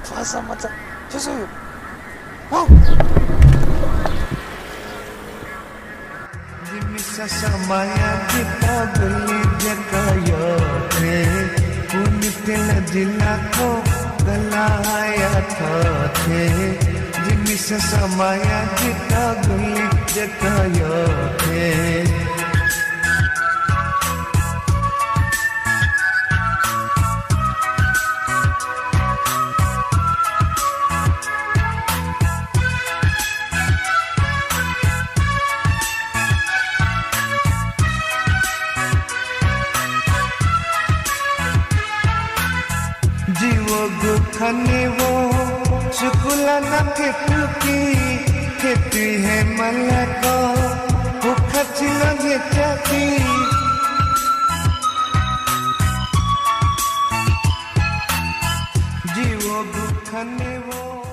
보자마자 죄송해요. Samaya kita beli jakayo the unitel jila ko galaya the jimisa samaya kita beli jakayo the जीवो गुखने वो शुक्ला न खेती खेती है मलको भूखची न घेती जीवो गुखने वो